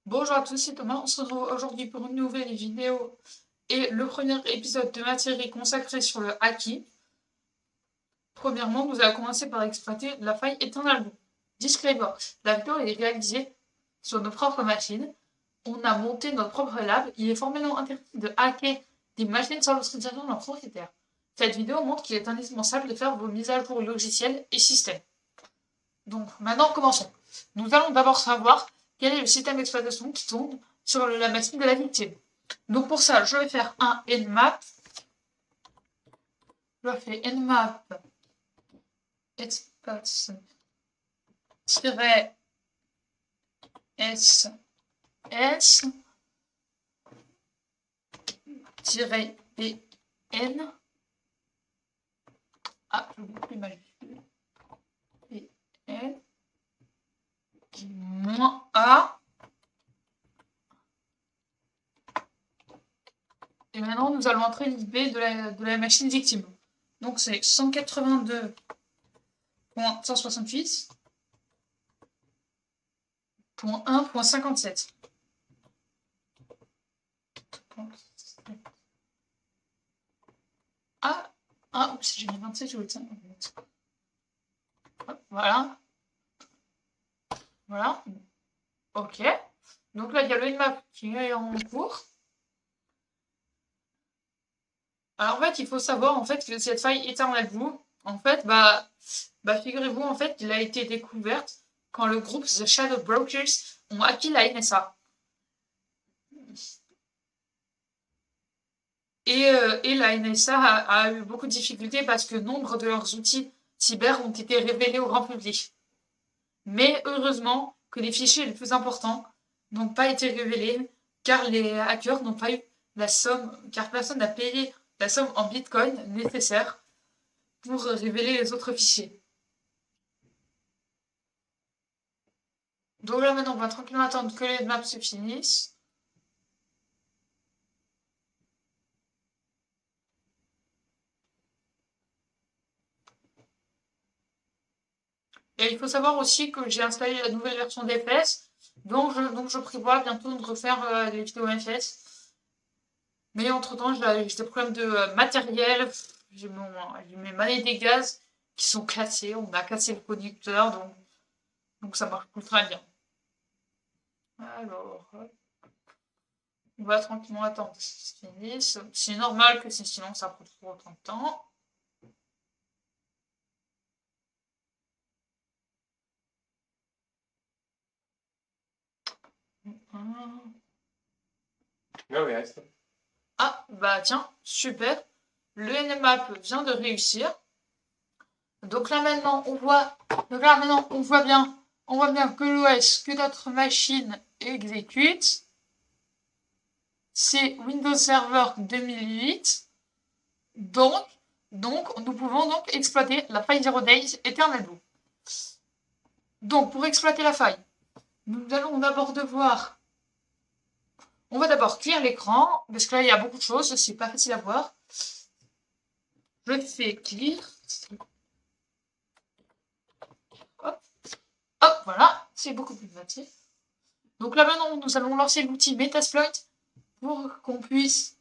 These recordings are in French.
Bonjour à tous, c'est Thomas. On se retrouve aujourd'hui pour une nouvelle vidéo et le premier épisode de ma série consacrée sur le hacking. Premièrement, nous allons commencer par exploiter la faille Eternal Blue. Disclaimer, la vidéo est réalisée sur nos propres machines. On a monté notre propre lab. Il est formellement interdit de hacker des machines sans l'autorisation de leur propriétaire. Cette vidéo montre qu'il est indispensable de faire vos mises à jour logiciels et systèmes. Donc maintenant, commençons. Nous allons d'abord savoir quel est le système d'exploitation qui tourne sur la machine de la victime. Donc pour ça, je vais faire un nmap. Je fais nmap espace-ss-pn je ne plus majuscule pn moins a. Et maintenant, nous allons entrer l'IP de la machine victime. Donc, c'est 182.168.1.57. Oups, j'ai mis 27, je vais le 50. Voilà. Voilà. Ok. Donc là, il y a le nmap qui est en cours. Alors en fait, il faut savoir en fait que cette faille Eternal Blue, en fait, figurez-vous en fait qu'il a été découverte quand le groupe The Shadow Brokers ont hacké la NSA. Et la NSA a eu beaucoup de difficultés parce que nombre de leurs outils cyber ont été révélés au grand public. Mais heureusement que les fichiers les plus importants n'ont pas été révélés car les hackers n'ont pas eu la somme, car personne n'a payé la somme en bitcoin nécessaire pour révéler les autres fichiers. Donc là maintenant on va tranquillement attendre que les maps se finissent. Et il faut savoir aussi que j'ai installé la nouvelle version d'FS, donc je prévois bientôt de refaire les vidéos FS. Mais entre-temps, j'ai des problèmes de matériel. J'ai mes manettes des gaz qui sont cassées. On a cassé le conducteur, donc ça marche plus très bien. Alors, on va tranquillement attendre que ça se finisse. C'est normal que sinon ça prend trop autant de temps. Ah, bah tiens, super. Le nmap vient de réussir. Donc là maintenant, on voit bien que l'OS que notre machine exécute, c'est Windows Server 2008. Donc, nous pouvons donc exploiter la faille 0 Days Eternal Blue. Donc, pour exploiter la faille, nous allons d'abord devoir... On va d'abord clear l'écran, parce que là, il y a beaucoup de choses, c'est pas facile à voir. Je fais clear. Hop, voilà, c'est beaucoup plus facile. Donc là, maintenant, nous allons lancer l'outil Metasploit pour qu'on puisse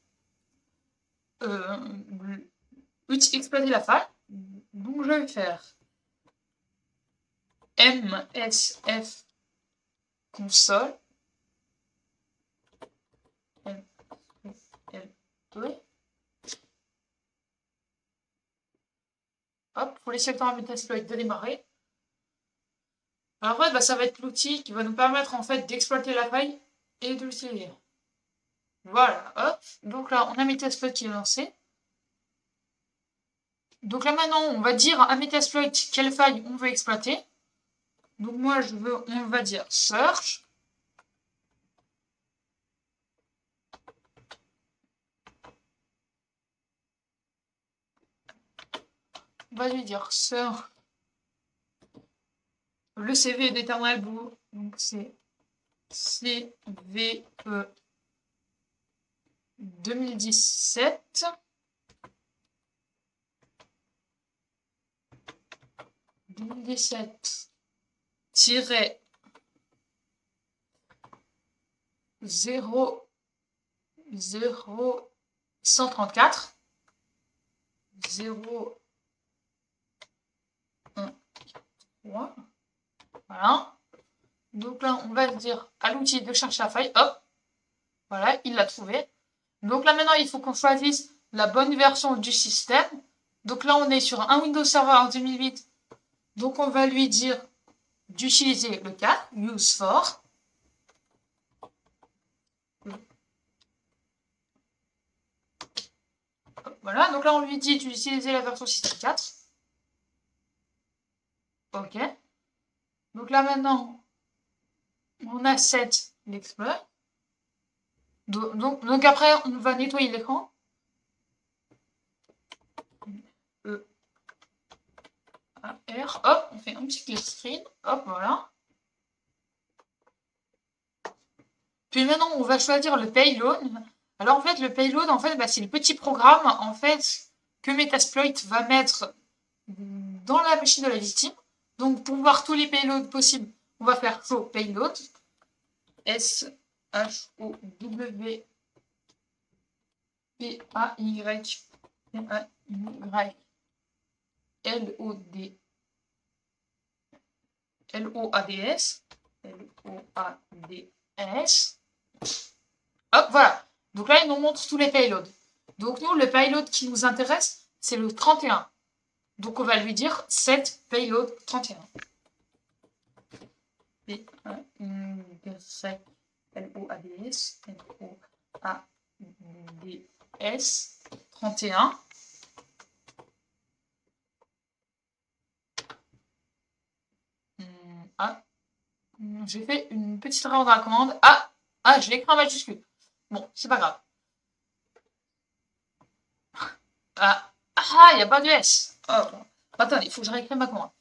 exploiter la faille. Donc, je vais faire msf console hop, pour laisser le temps à Metasploit de démarrer. Alors en fait, ça va être l'outil qui va nous permettre en fait d'exploiter la faille et de l'utiliser. Voilà, hop. Donc là, on a Metasploit qui est lancé. Donc là maintenant, on va dire à Metasploit quelle faille on veut exploiter. Donc moi, on va dire search. On va lui dire search. Le CV d'Eternal Blue, donc c'est CVE 2017. 2017 0, 0, 134, 0, 1, 3, voilà. Donc là, on va dire à l'outil de chercher la faille, hop, voilà, il l'a trouvé. Donc là, maintenant, il faut qu'on choisisse la bonne version du système. Donc là, on est sur un Windows Server en 2008. Donc on va lui dire d'utiliser le 4, use for. Voilà, donc là, on lui dit d'utiliser la version système 4. OK. Donc là, maintenant, on a 7 l'exploit. Donc après, on va nettoyer l'écran. R, hop, on fait un petit clear screen, hop, voilà. Puis maintenant, on va choisir le payload. Alors en fait, le payload, en fait, c'est le petit programme en fait que Metasploit va mettre dans la machine de la victime. Donc pour voir tous les payloads possibles, on va faire show payload. S-H-O-W P-A-Y P-A-Y L-O-D L-O-A-D-S L-O-A-D-S. Hop, voilà. Donc là, il nous montre tous les payloads. Donc nous, le payload qui nous intéresse, c'est le 31. Donc on va lui dire set payload 31. P-A-Y-L-O-A-D-S L-O-A-D-S 31. Ah, j'ai fait une petite erreur dans la commande. Ah, je l'ai écrit en majuscule. Bon, c'est pas grave. Il n'y a pas de S. Oh, attendez, il faut que je réécrive ma commande.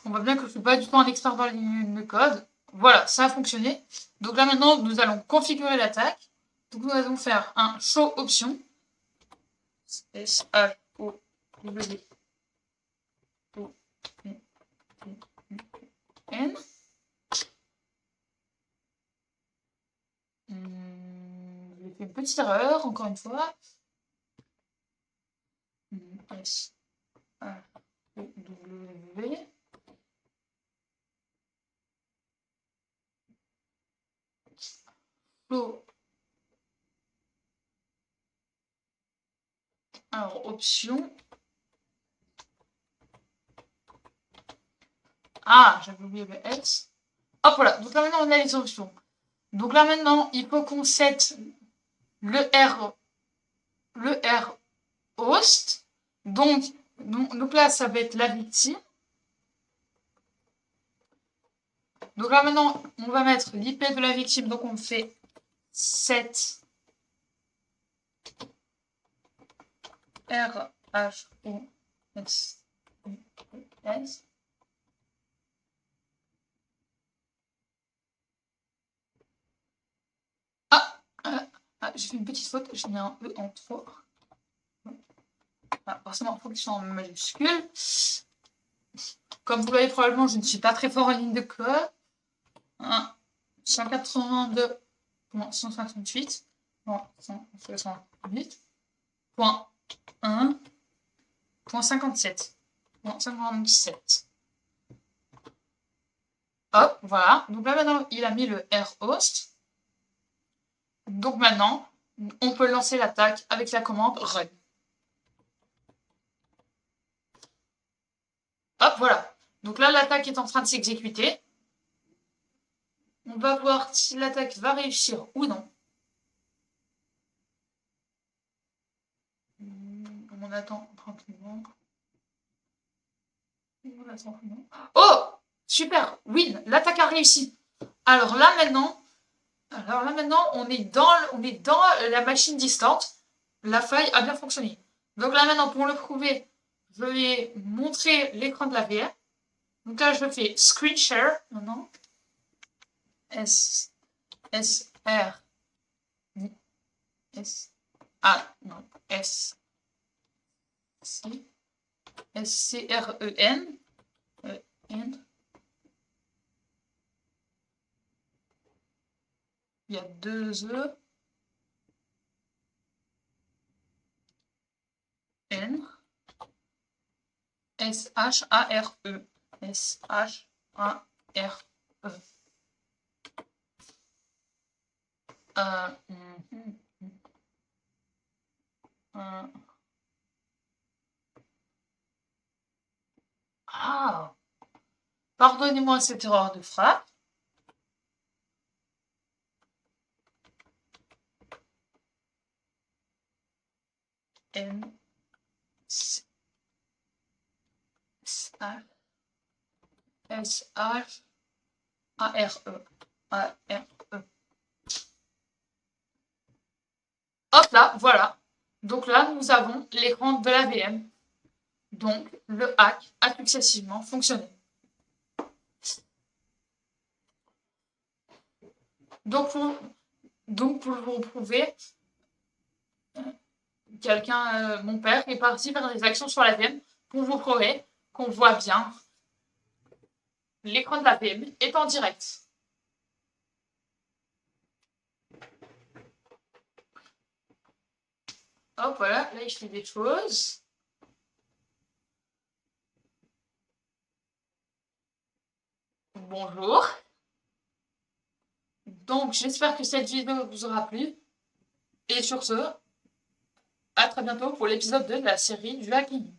On voit bien que je ne suis pas du tout un expert dans le code. Voilà, ça a fonctionné. Donc là maintenant, nous allons configurer l'attaque. Donc nous allons faire un show option. S-H-O-W-N. J'ai fait une petite erreur, encore une fois. S-H-O-W. Flow. Alors, option. J'avais oublié le S. Hop, voilà. Donc là, maintenant, on a les options. Donc là, maintenant, il faut qu'on set le R host. Donc là, ça va être la victime. Donc là, maintenant, on va mettre l'IP de la victime. Donc on fait set R H O S S. J'ai fait une petite faute, j'ai mis un E en trop. Forcément, il faut que je sois en majuscule. Comme vous l'avez probablement, je ne suis pas très fort en ligne de code. 182.168.1.57. Hop, voilà. Donc là maintenant, il a mis le R host. Donc maintenant, on peut lancer l'attaque avec la commande run. Hop, voilà. Donc là, l'attaque est en train de s'exécuter. On va voir si l'attaque va réussir ou non. On attend tranquillement. Oh, super, win, l'attaque a réussi. Alors là maintenant, on est dans la machine distante. La faille a bien fonctionné. Donc là maintenant, pour le prouver, je vais montrer l'écran de la VR. Donc là, je fais screen share maintenant. S R S. Ah, non. S. C. S-C-R-E-N. N. Il y a 2 E. N. S-H-A-R-E. S-H-A-R-E. Ah, pardonnez-moi cette erreur de frappe. N. S-H-A-R-E. A-R-E. Hop là, voilà. Donc là, nous avons l'écran de la VM. Donc, le hack a successivement fonctionné. Donc pour vous prouver, mon père, est parti faire des actions sur la VM pour vous prouver qu'on voit bien l'écran de la VM est en direct. Hop, voilà, là, je fais des choses. Bonjour. Donc, j'espère que cette vidéo vous aura plu. Et sur ce, à très bientôt pour l'épisode 2 de la série du hacking.